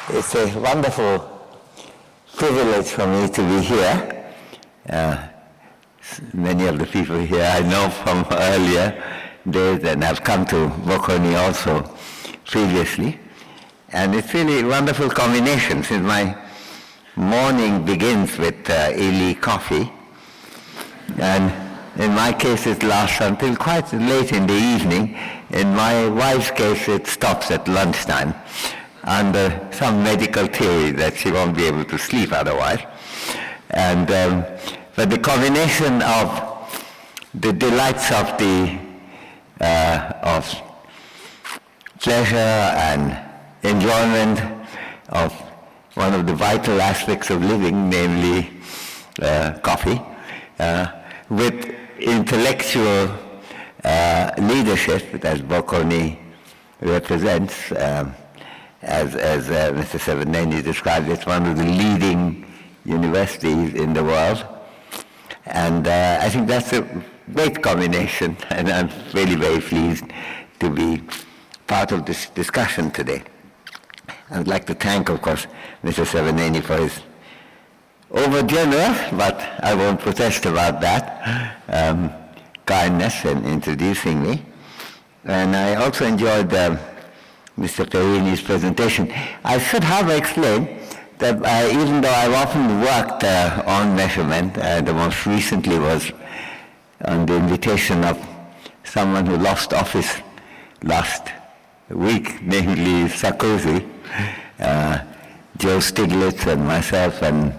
It's a wonderful privilege for me to be here. Many of the people here I know from earlier days, and have come to Bocconi also previously. And it's really a wonderful combination, since my morning begins with Ely coffee. And in my case, it lasts until quite late in the evening. In my wife's case, it stops at lunchtime, under some medical theory that she won't be able to sleep otherwise. And but the combination of the delights of of pleasure and enjoyment of one of the vital aspects of living, namely coffee, with intellectual leadership that Bocconi represents, as Mr. Severgneni described, it's one of the leading universities in the world. And I think that's a great combination, and I'm really very pleased to be part of this discussion today. I would like to thank, of course, Mr. Severgneni for his over-generous, but I won't protest about that, kindness in introducing me. And I also enjoyed Mr. Perini's presentation. I should have explained that even though I've often worked on measurement, the most recently was on the invitation of someone who lost office last week, namely Sarkozy, Joe Stiglitz and myself and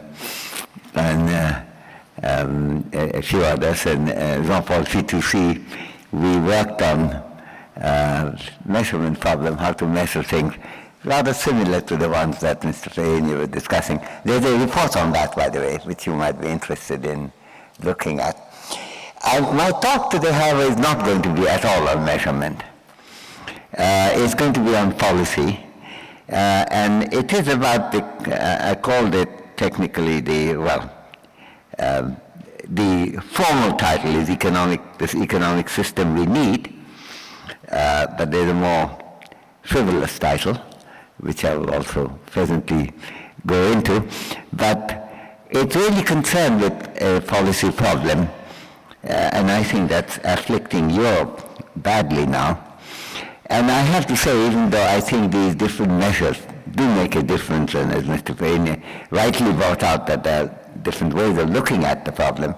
a few others, and Jean-Paul Fitoussi, we worked on measurement problem, how to measure things, rather similar to the ones that Mr. Perini was discussing. There's a report on that, by the way, which you might be interested in looking at. My talk today, however, is not going to be at all on measurement. It's going to be on policy, and it is about I called it technically the formal title is this economic system we need, but there's a more frivolous title, which I will also presently go into. But it's really concerned with a policy problem, and I think that's afflicting Europe badly now. And I have to say, even though I think these different measures do make a difference, and as Mr. Perini rightly brought out that there are different ways of looking at the problem,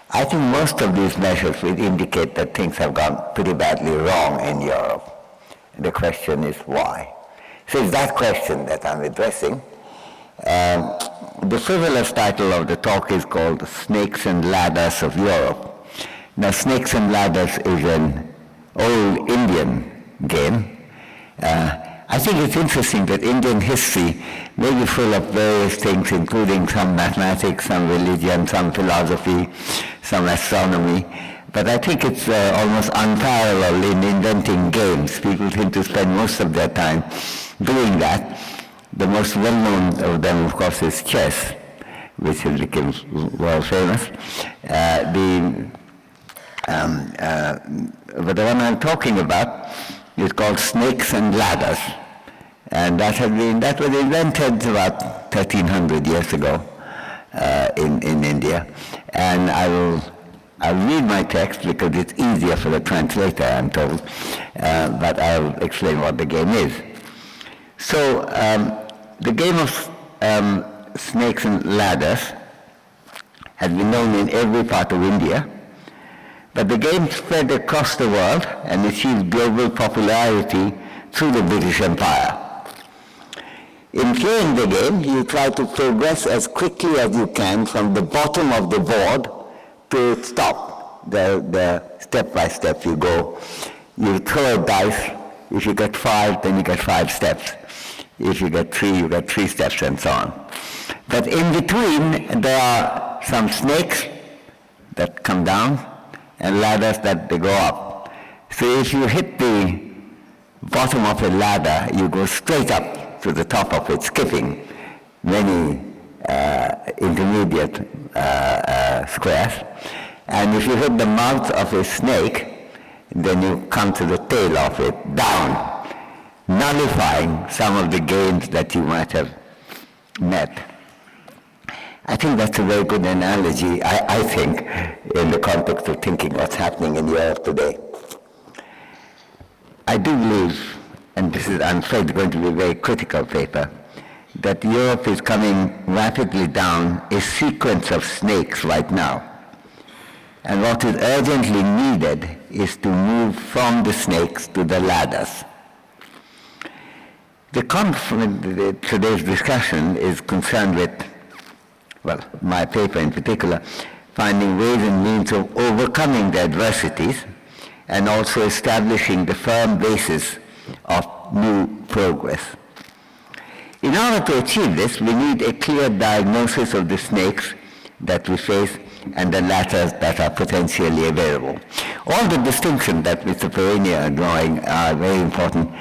I think most of these measures will indicate that things have gone pretty badly wrong in Europe. And the question is why? So it's that question that I'm addressing. The frivolous title of the talk is called Snakes and Ladders of Europe. Now, Snakes and Ladders is an old Indian game. I think it's interesting that Indian history may be full of various things, including some mathematics, some religion, some philosophy, some astronomy, but I think it's almost unparalleled in inventing games. People seem to spend most of their time doing that. The most well-known of them, of course, is chess, which has become world famous. But the one I'm talking about is called Snakes and Ladders, and that was invented about 1300 years ago in India. And I'll read my text because it's easier for the translator, I'm told, but I'll explain what the game is. So the game of Snakes and Ladders has been known in every part of India, but the game spread across the world and achieved global popularity through the British Empire. In playing the game, you try to progress as quickly as you can from the bottom of the board to its top. The step by step you go. You throw a dice. If you get 5, then you get 5 steps. If you get 3, you get 3 steps, and so on. But in between, there are some snakes that come down and ladders that they go up. So if you hit the bottom of a ladder, you go straight up to the top of it, skipping many intermediate squares. And if you hit the mouth of a snake, then you come to the tail of it, down, nullifying some of the gains that you might have met. I think that's a very good analogy, I think, in the context of thinking what's happening in Europe today. I do believe, and this is, I'm afraid, going to be a very critical paper, that Europe is coming rapidly down a sequence of snakes right now. And what is urgently needed is to move from the snakes to the ladders. Today's discussion is concerned with, well, my paper in particular, finding ways and means of overcoming the adversities and also establishing the firm basis of new progress. In order to achieve this, we need a clear diagnosis of the snakes that we face and the ladders that are potentially available. All the distinctions that Mr. Perrini are drawing are very important.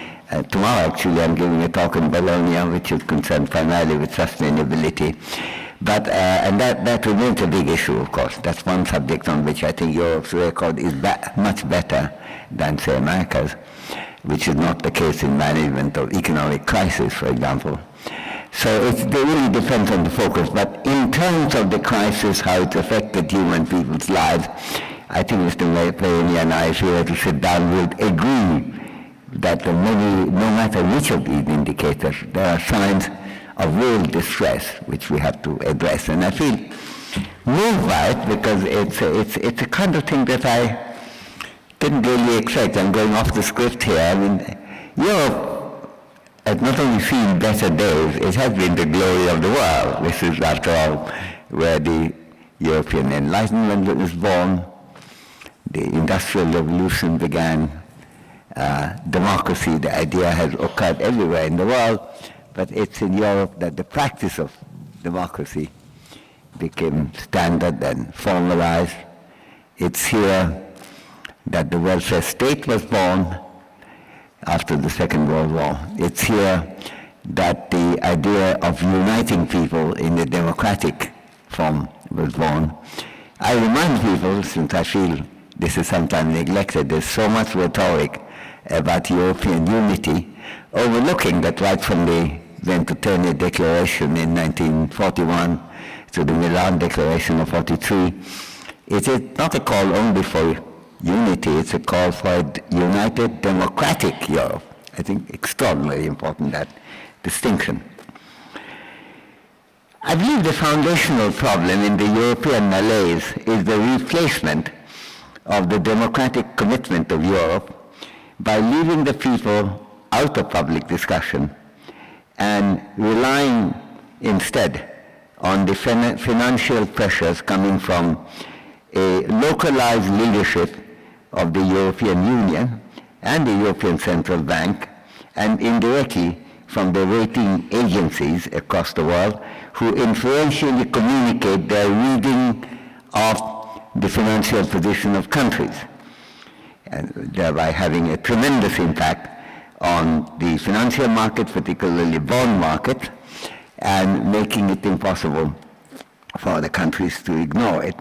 Tomorrow, actually, I'm giving a talk in Bologna, which is concerned primarily with sustainability. But, and that remains a big issue, of course. That's one subject on which I think Europe's record is much better than, say, America's, which is not the case in management of economic crisis, for example. So it really depends on the focus. But in terms of the crisis, how it affected human people's lives, I think Mr. Perrini and I, if we were to sit down, would agree that no matter which of these indicators, there are signs of real distress which we have to address. And I feel moved by it because it's a kind of thing that I didn't really expect. I'm going off the script here. I mean, Europe has not only seen better days, it has been the glory of the world. This is, after all, where the European Enlightenment was born, the Industrial Revolution began, democracy, the idea has occurred everywhere in the world, but it's in Europe that the practice of democracy became standard and formalized. It's here that the welfare state was born after the Second World War. It's here that the idea of uniting people in a democratic form was born. I remind people, since I feel this is sometimes neglected, there's so much rhetoric about European unity, overlooking that right from the Ventotene Declaration in 1941 to the Milan Declaration of 43, it is not a call only for unity, it's a call for a united democratic Europe. I think extraordinarily important, that distinction. I believe the foundational problem in the European malaise is the replacement of the democratic commitment of Europe by leaving the people out of public discussion and relying instead on the financial pressures coming from a localized leadership of the European Union and the European Central Bank, and indirectly from the rating agencies across the world who influentially communicate their reading of the financial position of countries, and thereby having a tremendous impact on the financial market, particularly bond market, and making it impossible for the countries to ignore it.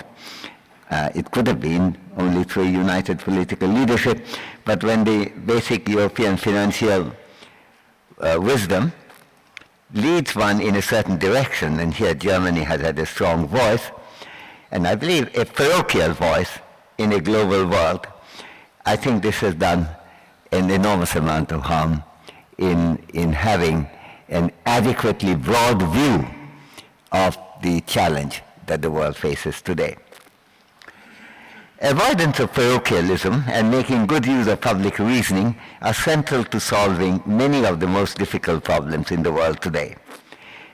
It could have been only through united political leadership, but when the basic European financial wisdom leads one in a certain direction, and here Germany has had a strong voice, and I believe a parochial voice in a global world, I think this has done an enormous amount of harm in having an adequately broad view of the challenge that the world faces today. Avoidance of parochialism and making good use of public reasoning are central to solving many of the most difficult problems in the world today.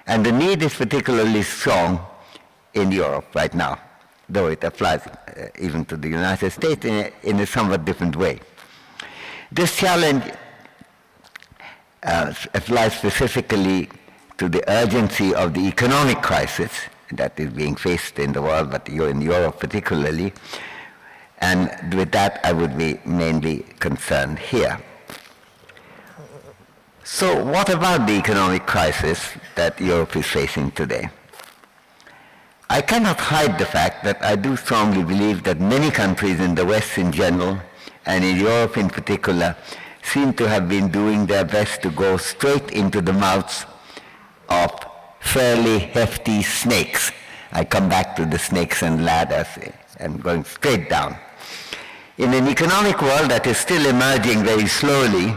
And the need is particularly strong in Europe right now, though it applies even to the United States in a somewhat different way. This challenge applies specifically to the urgency of the economic crisis that is being faced in the world, but in Europe particularly. And with that, I would be mainly concerned here. So what about the economic crisis that Europe is facing today? I cannot hide the fact that I do strongly believe that many countries in the West in general and in Europe in particular, seem to have been doing their best to go straight into the mouths of fairly hefty snakes. I come back to the snakes and ladders and going straight down. In an economic world that is still emerging very slowly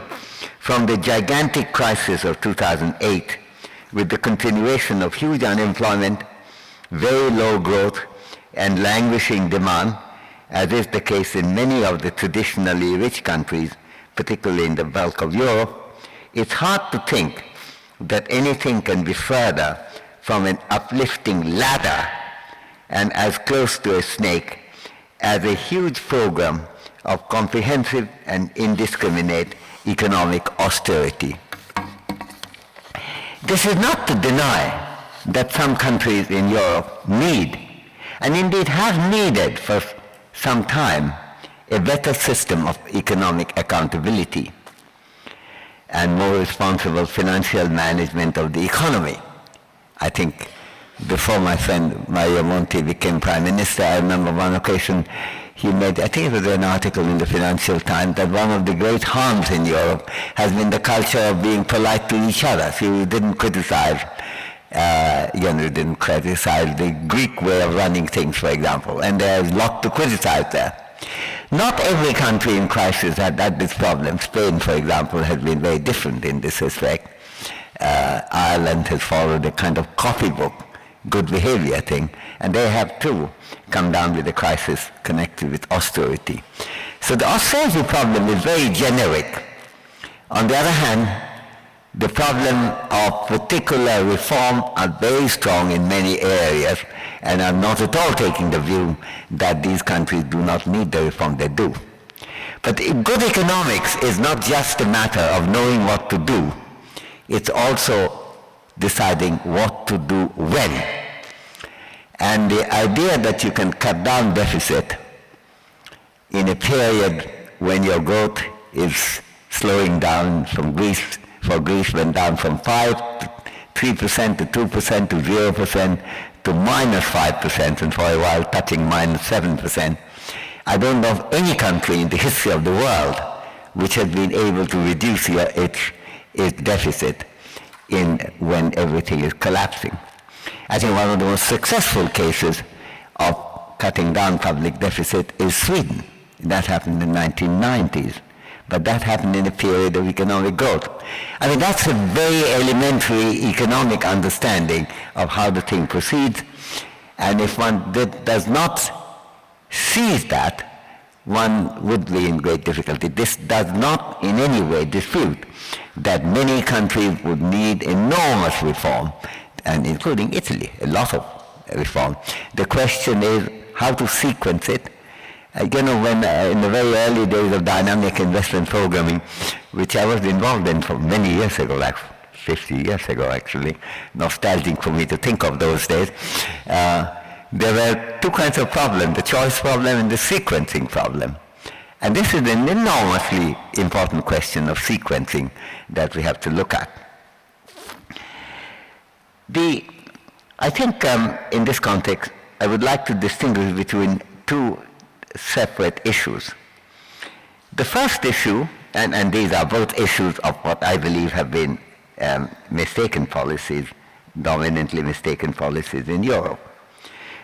from the gigantic crisis of 2008, with the continuation of huge unemployment, very low growth, and languishing demand, as is the case in many of the traditionally rich countries, particularly in the bulk of Europe, it's hard to think that anything can be further from an uplifting ladder and as close to a snake as a huge program of comprehensive and indiscriminate economic austerity. This is not to deny that some countries in Europe need, and indeed have needed for some time, a better system of economic accountability and more responsible financial management of the economy. I think before my friend Mario Monti became Prime Minister, I remember one occasion he made, I think it was an article in the Financial Times, that one of the great harms in Europe has been the culture of being polite to each other. So you didn't criticize, the Greek way of running things, for example, and there's a lot to criticize there. Not every country in crisis had this problem. Spain, for example, has been very different in this respect. Ireland has followed a kind of copybook, good behavior thing, and they have too come down with a crisis connected with austerity. So the austerity problem is very generic. On the other hand, the problem of particular reform are very strong in many areas, and I'm not at all taking the view that these countries do not need the reform. They do. But good economics is not just a matter of knowing what to do. It's also deciding what to do when. And the idea that you can cut down deficit in a period when your growth is slowing down from Greece, for Greece went down from 3% to 2% to 0% to minus 5%, and for a while touching minus 7%. I don't know of any country in the history of the world which has been able to reduce its deficit when everything is collapsing. I think one of the most successful cases of cutting down public deficit is Sweden. That happened in the 1990s. But that happened in a period of economic growth. I mean, that's a very elementary economic understanding of how the thing proceeds. And if one does not seize that, one would be in great difficulty. This does not in any way dispute that many countries would need enormous reform, and including Italy, a lot of reform. The question is how to sequence it. When in the very early days of dynamic investment programming, which I was involved in for many years ago, like 50 years ago actually, nostalgic for me to think of those days, there were two kinds of problems, the choice problem and the sequencing problem. And this is an enormously important question of sequencing that we have to look at. I think in this context, I would like to distinguish between two separate issues. The first issue, and these are both issues of what I believe have been mistaken policies, dominantly mistaken policies in Europe.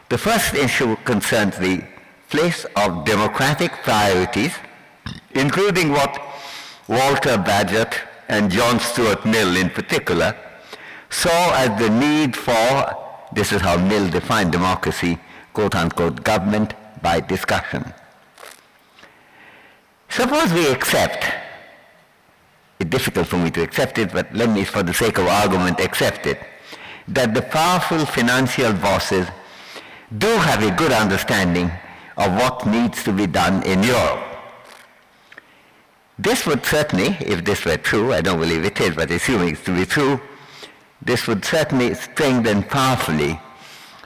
The first issue concerns the place of democratic priorities, including what Walter Bagehot and John Stuart Mill in particular saw as the need for, this is how Mill defined democracy, quote unquote, government by discussion. Suppose we accept, it's difficult for me to accept it, but let me, for the sake of argument, accept it, that the powerful financial bosses do have a good understanding of what needs to be done in Europe. This would certainly, if this were true, I don't believe it is, but assuming it to be true, this would certainly strengthen powerfully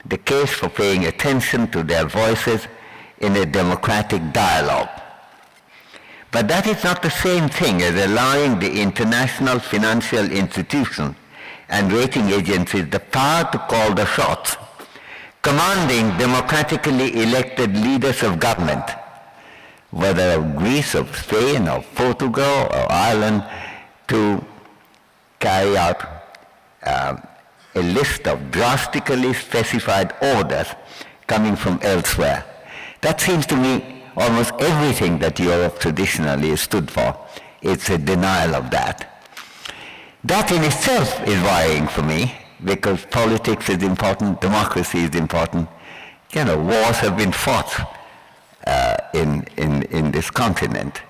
the case for paying attention to their voices in a democratic dialogue. But that is not the same thing as allowing the international financial institutions and rating agencies the power to call the shots, commanding democratically elected leaders of government, whether of Greece, of Spain, or Portugal, or Ireland, to carry out a list of drastically specified orders coming from elsewhere. That seems to me almost everything that Europe traditionally has stood for. It's a denial of that. That in itself is worrying for me, because politics is important, democracy is important. Wars have been fought in this continent,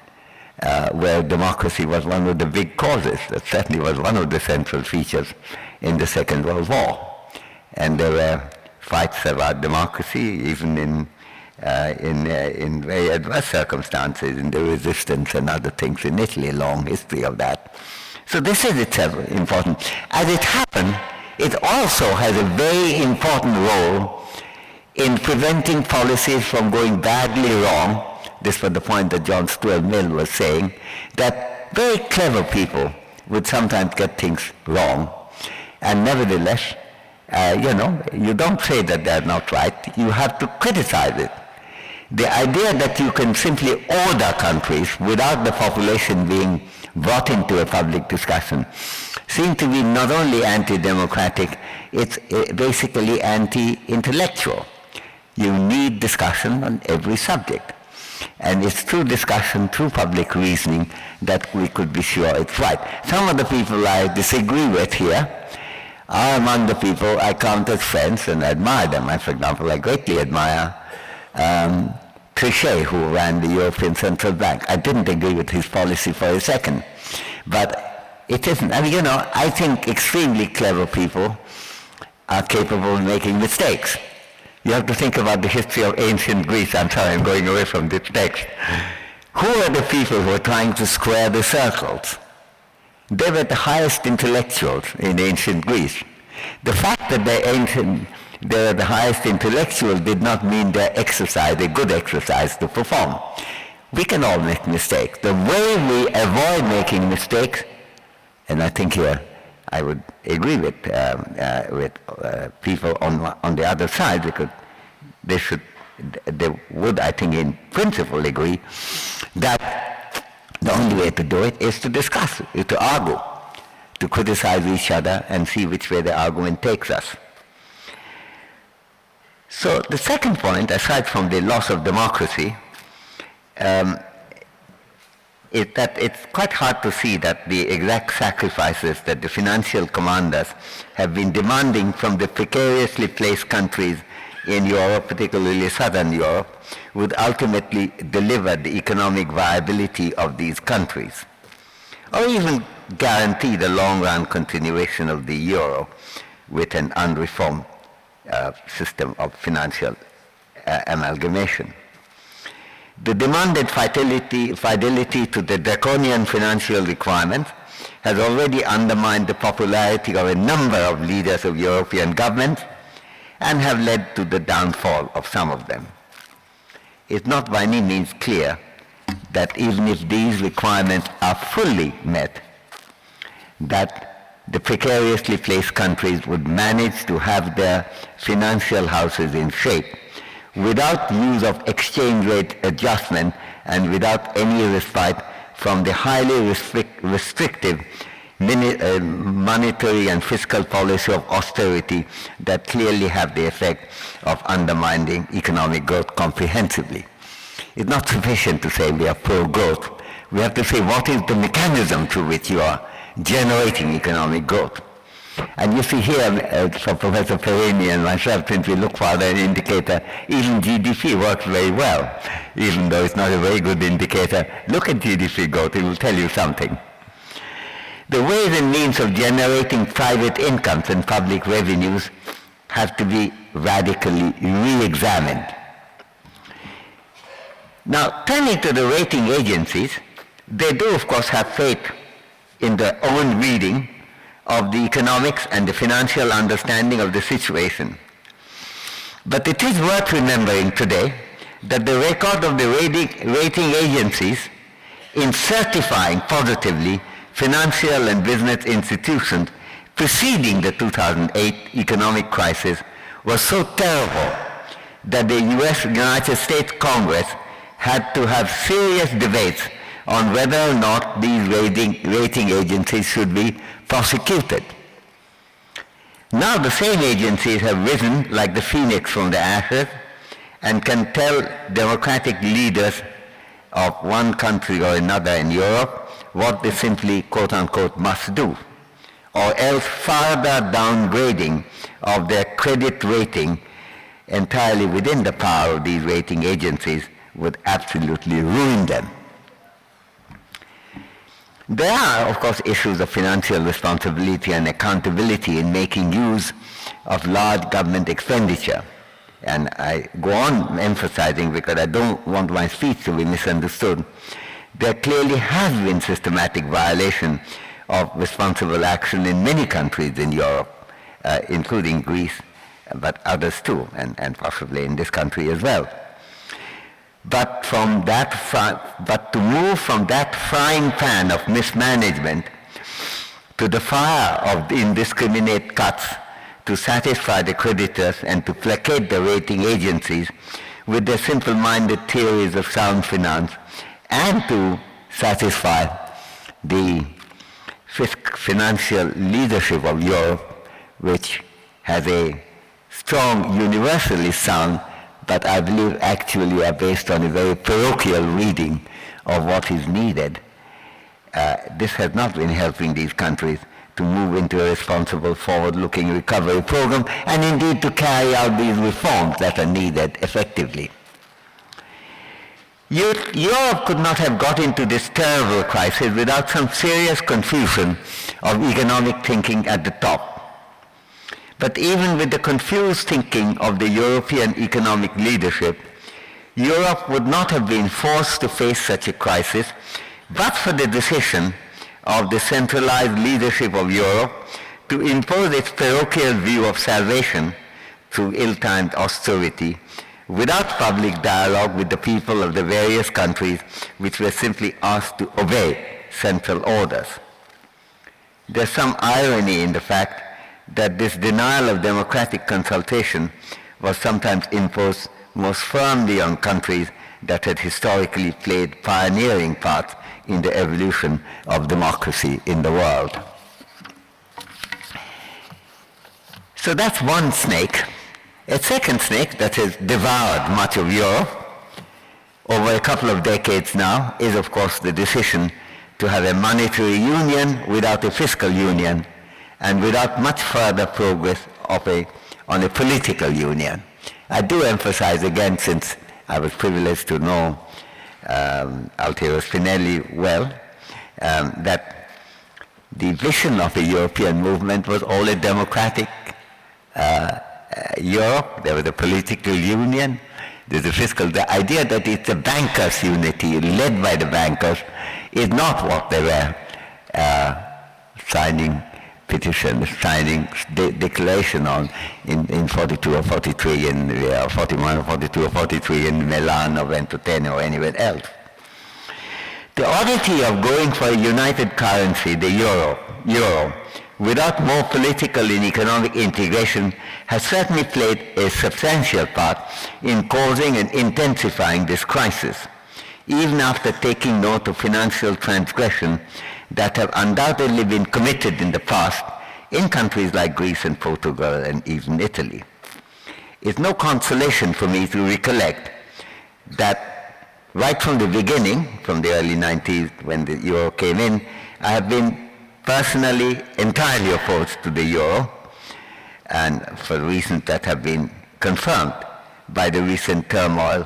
where democracy was one of the big causes. That certainly was one of the central features in the Second World War. And there were fights about democracy, even in very adverse circumstances, in the resistance and other things in Italy, a long history of that. So this is itself important. As it happened, it also has a very important role in preventing policies from going badly wrong. This was the point that John Stuart Mill was saying, that very clever people would sometimes get things wrong. And nevertheless, you don't say that they're not right. You have to criticize it. The idea that you can simply order countries without the population being brought into a public discussion seems to be not only anti-democratic, it's basically anti-intellectual. You need discussion on every subject. And it's through discussion, through public reasoning, that we could be sure it's right. Some of the people I disagree with here are among the people I count as friends and admire them. For example, I greatly admire Trichet, who ran the European Central Bank. I didn't agree with his policy for a second, but it isn't. I think extremely clever people are capable of making mistakes. You have to think about the history of ancient Greece. I'm sorry, I'm going away from this text. Who are the people who are trying to square the circles? They were the highest intellectuals in ancient Greece. The fact that they were the highest intellectuals did not mean their exercise, a good exercise to perform. We can all make mistakes. The way we avoid making mistakes, and I think here I would agree with people on the other side, because they would, I think, in principle agree that the only way to do it is to discuss, is to argue, to criticize each other and see which way the argument takes us. So the second point, aside from the loss of democracy, is that it's quite hard to see that the exact sacrifices that the financial commanders have been demanding from the precariously placed countries in Europe, particularly Southern Europe, would ultimately deliver the economic viability of these countries, or even guarantee the long-run continuation of the euro with an unreformed system of financial amalgamation. The demanded fidelity to the draconian financial requirements has already undermined the popularity of a number of leaders of European governments and have led to the downfall of some of them. It's not by any means clear that even if these requirements are fully met, that the precariously placed countries would manage to have their financial houses in shape without use of exchange rate adjustment and without any respite from the highly restrictive monetary and fiscal policy of austerity that clearly have the effect of undermining economic growth comprehensively. It's not sufficient to say we are pro-growth. We have to say what is the mechanism through which you are generating economic growth. And you see here, for Professor Perrini and myself, since we look for an indicator, even GDP works very well, even though it's not a very good indicator. Look at GDP growth, it will tell you something. The ways and means of generating private incomes and public revenues have to be radically re-examined. Now, turning to the rating agencies, they do, of course, have faith in their own reading of the economics and the financial understanding of the situation. But it is worth remembering today that the record of the rating agencies in certifying positively financial and business institutions preceding the 2008 economic crisis was so terrible that the United States Congress had to have serious debates on whether or not these rating agencies should be prosecuted. Now the same agencies have risen like the phoenix from the ashes and can tell democratic leaders of one country or another in Europe what they simply, quote unquote, must do, or else further downgrading of their credit rating entirely within the power of these rating agencies would absolutely ruin them. There are, of course, issues of financial responsibility and accountability in making use of large government expenditure. And I go on emphasizing, because I don't want my speech to be misunderstood, there clearly has been systematic violation of responsible action in many countries in Europe, including Greece, but others too, and possibly in this country as well. But to move from that frying pan of mismanagement to the fire of indiscriminate cuts to satisfy the creditors and to placate the rating agencies with their simple-minded theories of sound finance, and to satisfy the financial leadership of Europe, which has a strong, universally sound, but I believe actually are based on a very parochial reading of what is needed. This has not been helping these countries to move into a responsible, forward-looking recovery program, and indeed to carry out these reforms that are needed effectively. Europe could not have got into this terrible crisis without some serious confusion of economic thinking at the top. But even with the confused thinking of the European economic leadership, Europe would not have been forced to face such a crisis but for the decision of the centralized leadership of Europe to impose its parochial view of salvation through ill-timed austerity without public dialogue with the people of the various countries which were simply asked to obey central orders. There's some irony in the fact that this denial of democratic consultation was sometimes imposed most firmly on countries that had historically played pioneering parts in the evolution of democracy in the world. So that's one snake. A second snake that has devoured much of Europe over a couple of decades now is, of course, the decision to have a monetary union without a fiscal union and without much further progress on a political union. I do emphasize again, since I was privileged to know Altiero Spinelli well, that the vision of the European movement was all a democratic Europe. There was a political union, there's a fiscal. The idea that it's a bankers' unity led by the bankers is not what they were signing petition, signing declaration on in 42 or 43 in 41 or 42 or 43 in Milan or Ventotene or anywhere else. The oddity of going for a united currency, the euro, without more political and economic integration has certainly played a substantial part in causing and intensifying this crisis, even after taking note of financial transgression that have undoubtedly been committed in the past in countries like Greece and Portugal and even Italy. It's no consolation for me to recollect that right from the beginning, from the early 90s when the euro came in, I have been personally entirely opposed to the euro, and for reasons that have been confirmed by the recent turmoil.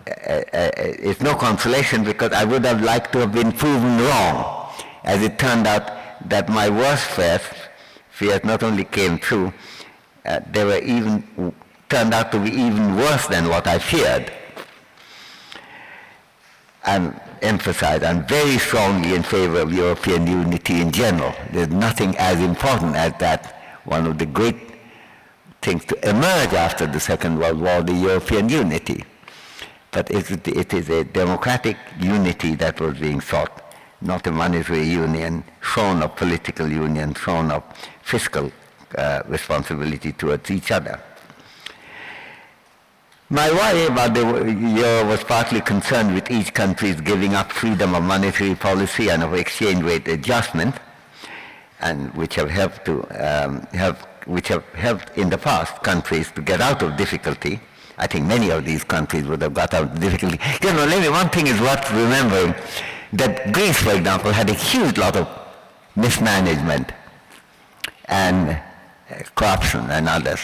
It's no consolation because I would have liked to have been proven wrong. As it turned out that my worst fears not only came true, they were turned out to be even worse than what I feared. I'm very strongly in favor of European unity in general. There's nothing as important as that. One of the great things to emerge after the Second World War, the European unity. But it is a democratic unity that was being sought, not a monetary union, shorn of political union, shorn of fiscal responsibility towards each other. My worry about the euro was partly concerned with each country's giving up freedom of monetary policy and of exchange rate adjustment, and which have helped in the past countries to get out of difficulty. I think many of these countries would have got out of difficulty. One thing is worth remembering, that Greece, for example, had a huge lot of mismanagement and corruption and others.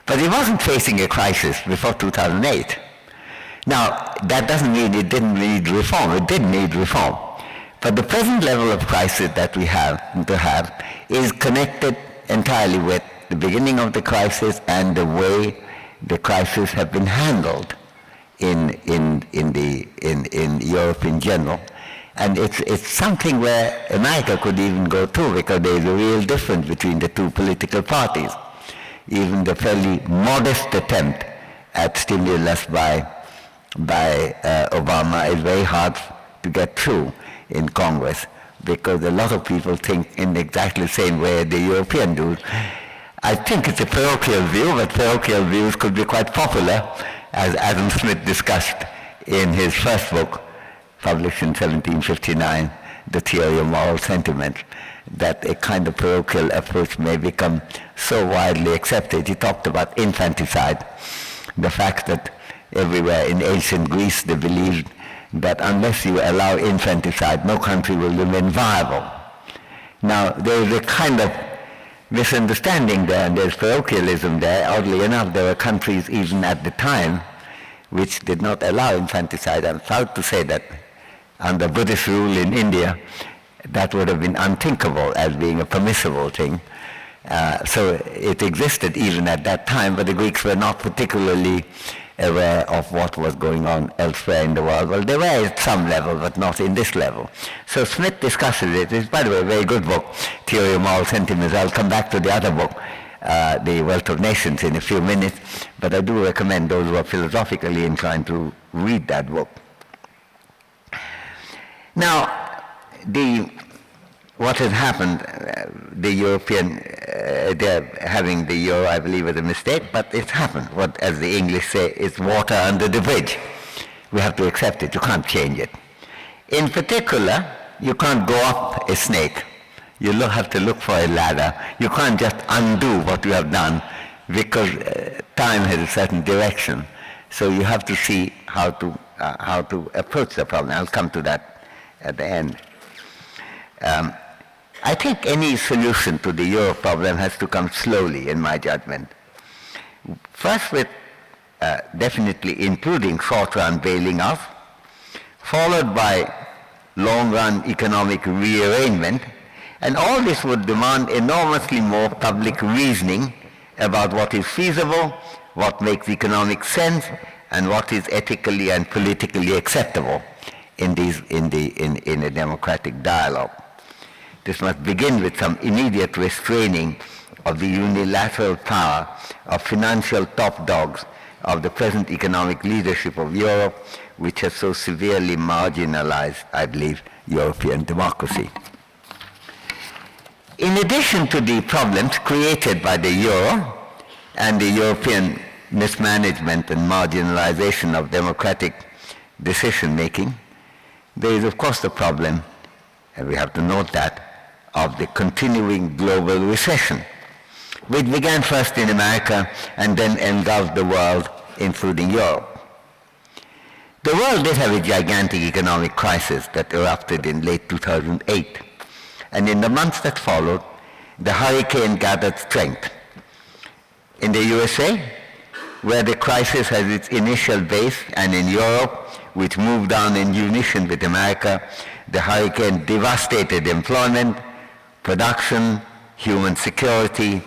But it wasn't facing a crisis before 2008. Now, that doesn't mean it didn't need reform. It did need reform. But the present level of crisis that we have is connected entirely with the beginning of the crisis and the way the crisis have been handled in Europe in general. And it's something where America could even go to, because there is a real difference between the two political parties. Even the fairly modest attempt at stimulus by Obama is very hard to get through in Congress, because a lot of people think in exactly the same way the European do. I think it's a parochial view, but parochial views could be quite popular, as Adam Smith discussed in his first book, published in 1759, The Theory of Moral Sentiment, that a kind of parochial approach may become so widely accepted. He talked about infanticide, the fact that everywhere in ancient Greece they believed that unless you allow infanticide, no country will remain viable. Now, there is a kind of misunderstanding there, and there's parochialism there. Oddly enough, there were countries even at the time which did not allow infanticide. I'm proud to say that under British rule in India, that would have been unthinkable as being a permissible thing. So it existed even at that time, but the Greeks were not particularly aware of what was going on elsewhere in the world. Well, they were at some level, but not in this level. So Smith discusses it. It's, by the way, a very good book, Theory of Moral Sentiments. I'll come back to the other book, The Wealth of Nations, in a few minutes, but I do recommend those who are philosophically inclined to read that book. Now, what has happened, the European, they're having the euro, I believe, was a mistake, but it's happened. What, as the English say, it's water under the bridge. We have to accept it. You can't change it. In particular, you can't go up a snake. You have to look for a ladder. You can't just undo what you have done, because time has a certain direction. So you have to see how to approach the problem. I'll come to that at the end. I think any solution to the euro problem has to come slowly, in my judgment. First with definitely including short-run bailing off, followed by long-run economic rearrangement, and all this would demand enormously more public reasoning about what is feasible, what makes economic sense, and what is ethically and politically acceptable in a democratic dialogue. This must begin with some immediate restraining of the unilateral power of financial top dogs of the present economic leadership of Europe, which has so severely marginalized, I believe, European democracy. In addition to the problems created by the euro and the European mismanagement and marginalization of democratic decision-making, there is, of course, the problem, and we have to note that, of the continuing global recession, which began first in America and then engulfed the world, including Europe. The world did have a gigantic economic crisis that erupted in late 2008, and in the months that followed, the hurricane gathered strength. In the USA, where the crisis has its initial base, and in Europe, which moved on in unison with America, the hurricane devastated employment, production, human security,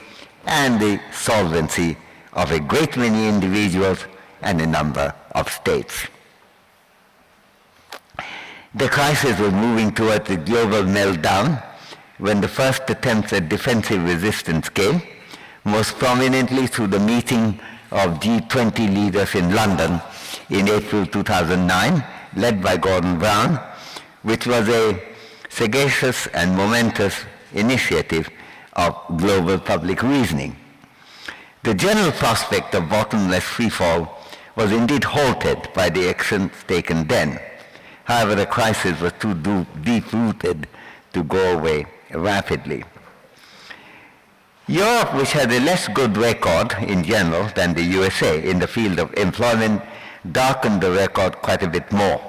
and the solvency of a great many individuals and a number of states. The crisis was moving towards a global meltdown when the first attempts at defensive resistance came, most prominently through the meeting of G20 leaders in London in April 2009, led by Gordon Brown, which was a sagacious and momentous initiative of global public reasoning. The general prospect of bottomless freefall was indeed halted by the actions taken then. However, the crisis was too deep-rooted to go away rapidly. Europe, which had a less good record in general than the USA in the field of employment, darkened the record quite a bit more.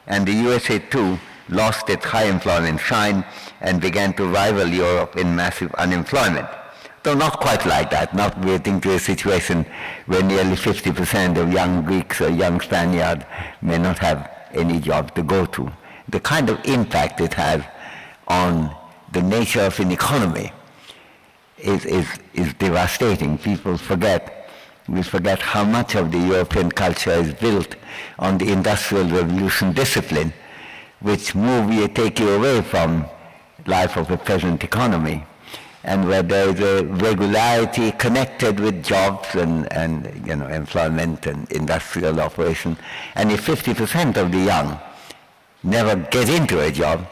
And the USA too lost its high employment shine and began to rival Europe in massive unemployment. Though not quite like that, not getting to a situation where nearly 50% of young Greeks or young Spaniards may not have any job to go to. The kind of impact it has on the nature of an economy is devastating. We forget how much of the European culture is built on the Industrial Revolution discipline, which take you away from life of a peasant economy, and where there is a regularity connected with jobs and employment and industrial operation. And if 50% of the young never get into a job,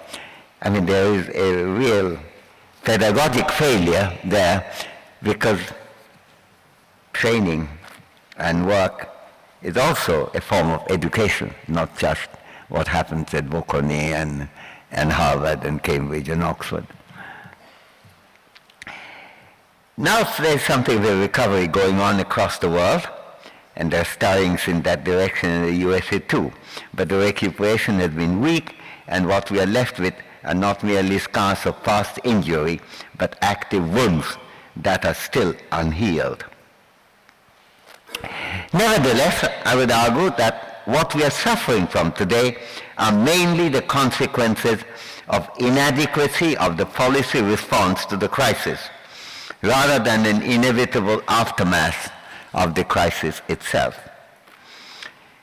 I mean, there is a real pedagogic failure there, because training and work is also a form of education, not just what happens at Bocconi and Harvard and Cambridge and Oxford. Now there's something of a recovery going on across the world, and there are stirrings in that direction in the USA too. But the recuperation has been weak, and what we are left with are not merely scars of past injury, but active wounds that are still unhealed. Nevertheless, I would argue that what we are suffering from today are mainly the consequences of inadequacy of the policy response to the crisis, rather than an inevitable aftermath of the crisis itself.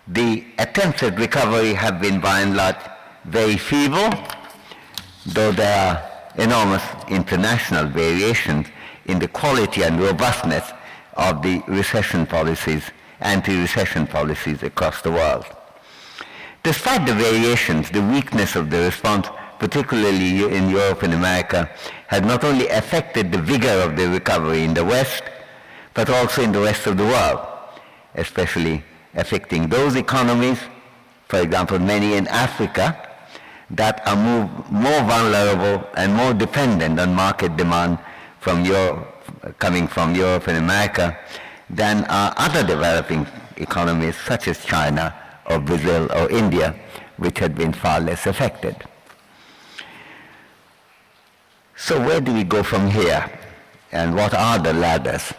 The attempts at recovery have been by and large very feeble, though there are enormous international variations in the quality and robustness of the recession policies, anti-recession policies across the world. Despite the variations, the weakness of the response, particularly in Europe and America, has not only affected the vigor of the recovery in the West, but also in the rest of the world, especially affecting those economies, for example, many in Africa, that are more vulnerable and more dependent on market demand from coming from Europe and America than are other developing economies such as China or Brazil or India, which had been far less affected. So where do we go from here, and what are the ladders?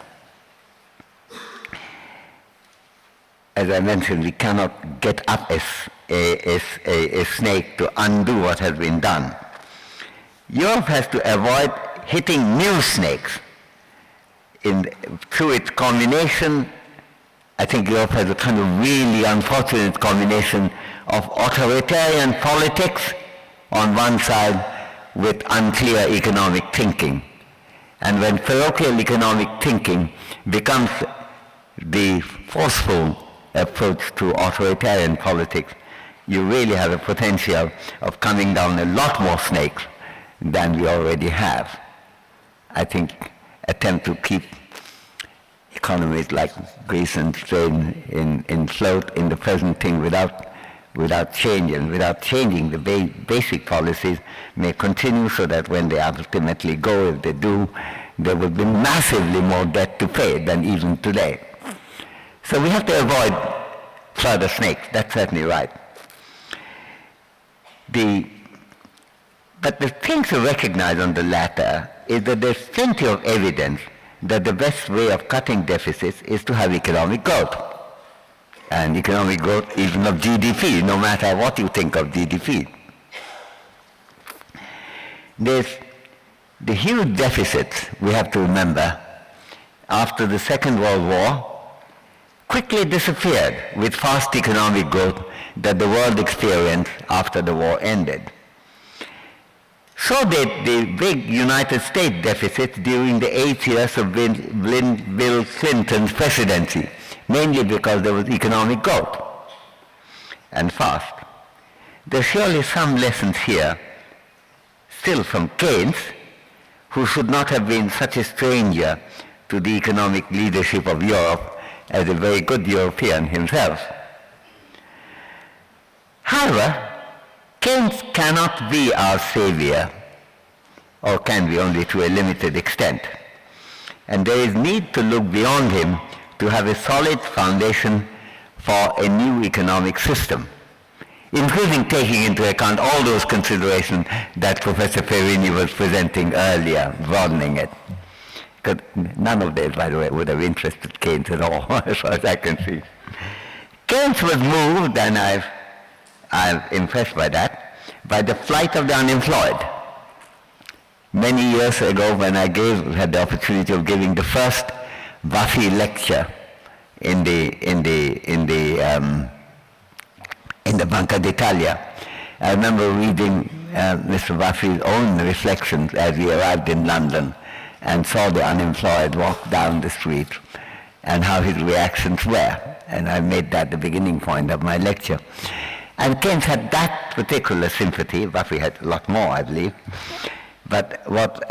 As I mentioned, we cannot get up a snake to undo what has been done. Europe has to avoid hitting new snakes. Through its combination, I think Europe has a kind of really unfortunate combination of authoritarian politics on one side with unclear economic thinking. And when parochial economic thinking becomes the forceful approach to authoritarian politics, you really have a potential of coming down a lot more snakes than we already have. I think attempt to keep economies like Greece and Spain in float in the present thing without change and without changing the basic policies may continue, so that when they ultimately go, if they do, there will be massively more debt to pay than even today. So we have to avoid further snakes, that's certainly right. But the thing to recognize on the latter is that there's plenty of evidence that the best way of cutting deficits is to have economic growth. And economic growth even of GDP, no matter what you think of GDP. There's the huge deficits, we have to remember, after the Second World War, quickly disappeared with fast economic growth that the world experienced after the war ended. So did the big United States deficit during the 8 years of Bill Clinton's presidency, mainly because there was economic growth, and fast. There's surely some lessons here, still from Keynes, who should not have been such a stranger to the economic leadership of Europe, as a very good European himself. However, Keynes cannot be our savior, or can be only to a limited extent. And there is need to look beyond him to have a solid foundation for a new economic system, including taking into account all those considerations that Professor Perini was presenting earlier, broadening it. Because none of these, by the way, would have interested Keynes at all, as far as I can see. Keynes was moved, and I'm impressed by that, by the flight of the unemployed. Many years ago, when I had the opportunity of giving the first Buffy lecture in the Banca d'Italia, I remember reading Mr. Buffy's own reflections as he arrived in London and saw the unemployed walk down the street and how his reactions were. And I made that the beginning point of my lecture. And Keynes had that particular sympathy. Buffy had a lot more, I believe. But what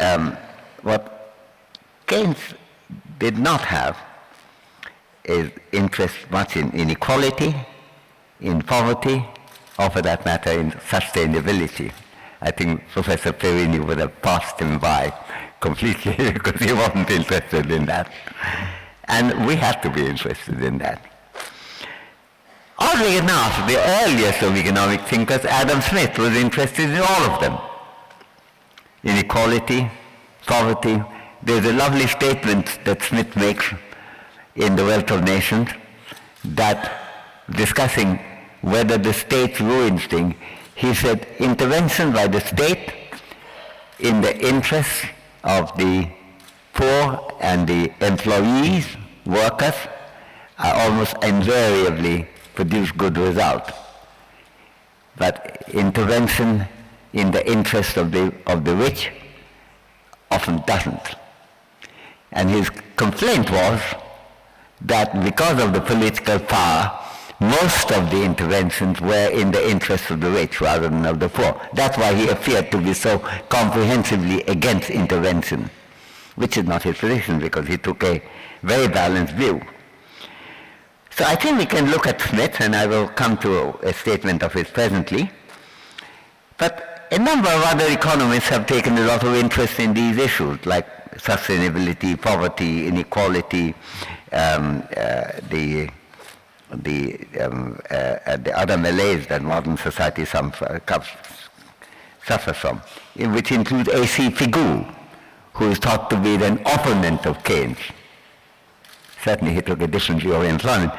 Keynes did not have is interest much in inequality, in poverty, or for that matter in sustainability. I think Professor Perini would have passed him by completely because he wasn't interested in that. And we have to be interested in that. Oddly enough, the earliest of economic thinkers, Adam Smith, was interested in all of them. Inequality, poverty. There's a lovely statement that Smith makes in The Wealth of Nations that discussing whether the state ruins things, he said, intervention by the state in the interests of the poor and the employees, workers, are almost invariably produce good results. But intervention in the interest of the rich often doesn't. And his complaint was that because of the political power, most of the interventions were in the interest of the rich rather than of the poor. That's why he appeared to be so comprehensively against intervention, which is not his position because he took a very balanced view. So I think we can look at Smith, and I will come to a statement of his presently. But a number of other economists have taken a lot of interest in these issues, like sustainability, poverty, inequality, the other malaise that modern society suffers from, which includes A.C. Pigou, who is thought to be an opponent of Keynes. Certainly he took a different view of employment,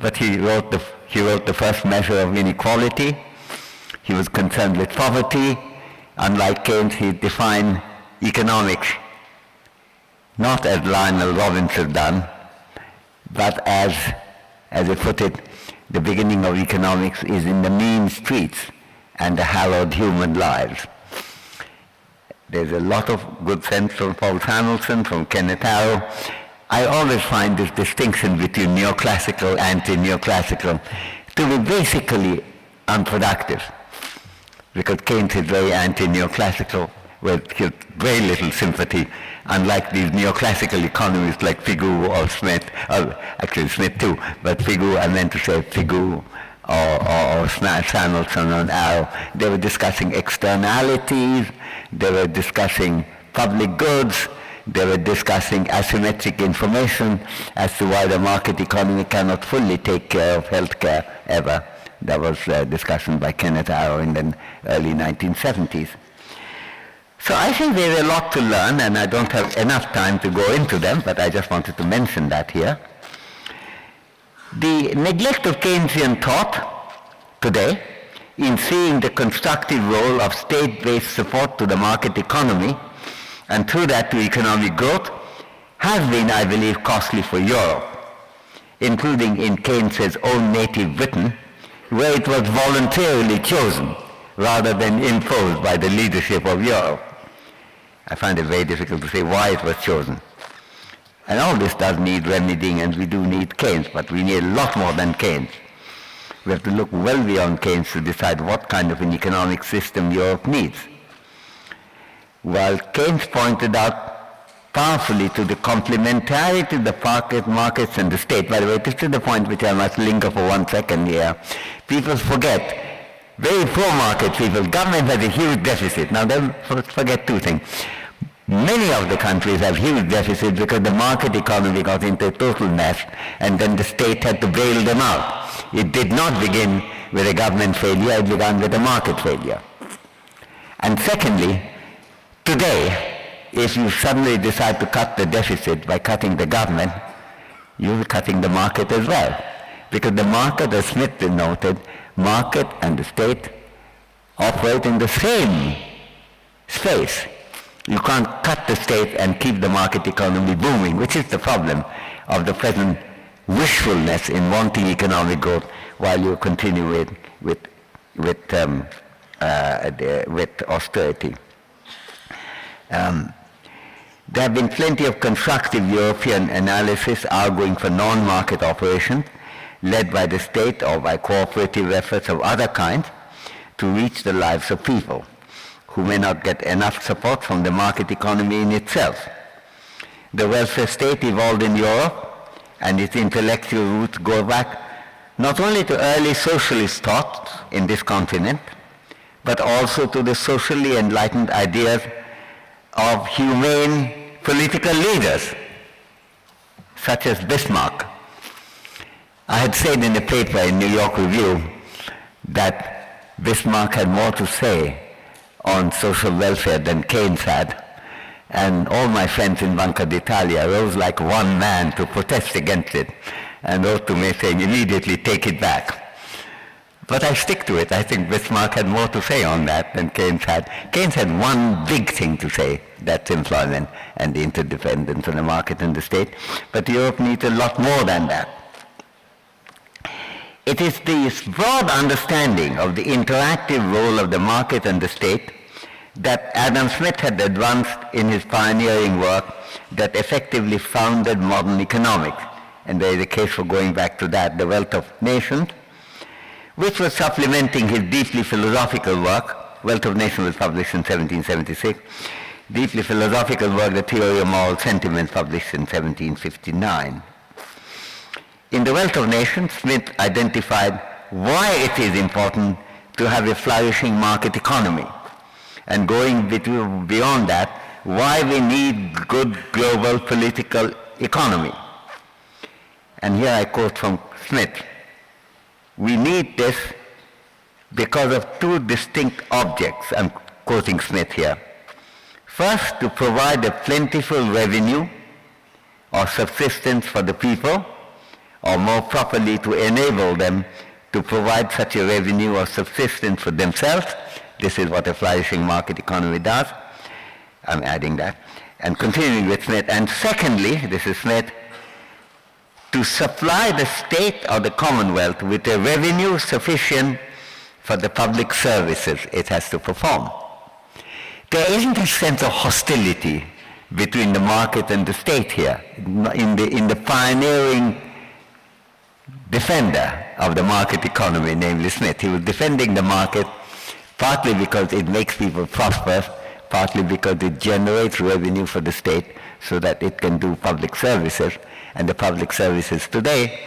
but he wrote the first measure of inequality. He was concerned with poverty. Unlike Keynes, he defined economics not as Lionel Robbins has done, but as he put it, the beginning of economics is in the mean streets and the hallowed human lives. There's a lot of good sense from Paul Samuelson, from Kenneth Arrow. I always find this distinction between neoclassical and anti-neoclassical to be basically unproductive, because Keynes is very anti-neoclassical with very little sympathy, unlike these neoclassical economists like Pigou or Smith, actually Smith too, but Pigou, I meant to say Pigou or Samuelson and Arrow. They were discussing externalities, they were discussing public goods, they were discussing asymmetric information as to why the market economy cannot fully take care of healthcare ever. That was a discussion by Kenneth Arrow in the early 1970s. So I think there's a lot to learn, and I don't have enough time to go into them, but I just wanted to mention that here. The neglect of Keynesian thought today in seeing the constructive role of state-based support to the market economy and through that to economic growth has been, I believe, costly for Europe, including in Keynes's own native Britain, where it was voluntarily chosen rather than imposed by the leadership of Europe. I find it very difficult to say why it was chosen. And all this does need remedying, and we do need Keynes, but we need a lot more than Keynes. We have to look well beyond Keynes to decide what kind of an economic system Europe needs. While Keynes pointed out powerfully to the complementarity of the markets and the state. By the way, this is the point which I must linger for 1 second here. People forget, very poor market people, government has a huge deficit. Now they forget two things. Many of the countries have huge deficits because the market economy got into a total mess and then the state had to bail them out. It did not begin with a government failure, it began with a market failure. And secondly, today, if you suddenly decide to cut the deficit by cutting the government, you're cutting the market as well. Because the market, as Smith noted, market and the state operate in the same space. You can't cut the state and keep the market economy booming, which is the problem of the present wishfulness in wanting economic growth while you continue with austerity. There have been plenty of constructive European analysis arguing for non-market operations led by the state or by cooperative efforts of other kinds to reach the lives of people who may not get enough support from the market economy in itself. The welfare state evolved in Europe, and its intellectual roots go back not only to early socialist thought in this continent, but also to the socially enlightened ideas of humane political leaders, such as Bismarck. I had said in a paper in New York Review that Bismarck had more to say on social welfare than Keynes had, and all my friends in Banca d'Italia rose like one man to protest against it and wrote to me saying, immediately take it back. But I stick to it. I think Bismarck had more to say on that than Keynes had. Keynes had one big thing to say, that's employment and the interdependence on the market and the state, but Europe needs a lot more than that. It is this broad understanding of the interactive role of the market and the state that Adam Smith had advanced in his pioneering work that effectively founded modern economics. And there is a case for going back to that, The Wealth of Nations, which was supplementing his deeply philosophical work. Wealth of Nations was published in 1776. Deeply philosophical work, The Theory of Moral Sentiments, published in 1759. In The Wealth of Nations, Smith identified why it is important to have a flourishing market economy. And going beyond that, why we need good global political economy. And here I quote from Smith. We need this because of two distinct objects. I'm quoting Smith here. First, to provide a plentiful revenue or subsistence for the people, or more properly, to enable them to provide such a revenue or subsistence for themselves. This is what a flourishing market economy does. I'm adding that. And continuing with Smith. And secondly, this is Smith, to supply the state or the Commonwealth with a revenue sufficient for the public services it has to perform. There isn't a sense of hostility between the market and the state here. In the pioneering defender of the market economy, namely Smith, he was defending the market partly because it makes people prosperous, partly because it generates revenue for the state so that it can do public services. And the public services today,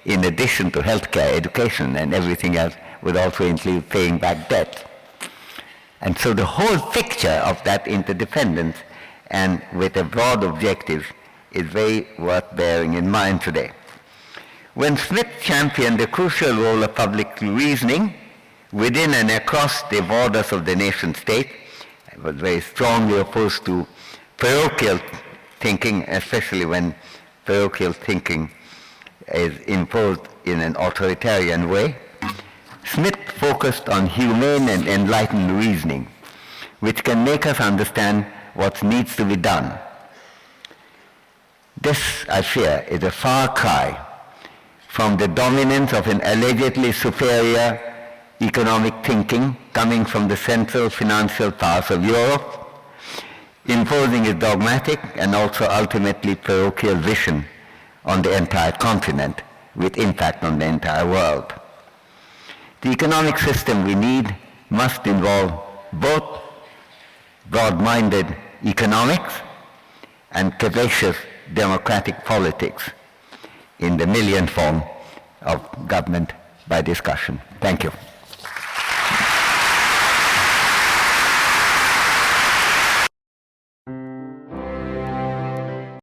in addition to healthcare, education, and everything else, would also include paying back debt. And so the whole picture of that interdependence, and with a broad objective, is very worth bearing in mind today. When Smith championed the crucial role of public reasoning within and across the borders of the nation state, he was very strongly opposed to parochial thinking, especially when parochial thinking is imposed in an authoritarian way. Smith focused on humane and enlightened reasoning, which can make us understand what needs to be done. This, I fear, is a far cry from the dominance of an allegedly superior economic thinking coming from the central financial powers of Europe, imposing a dogmatic and also ultimately parochial vision on the entire continent with impact on the entire world. The economic system we need must involve both broad-minded economics and capacious democratic politics in the million form of government by discussion. Thank you.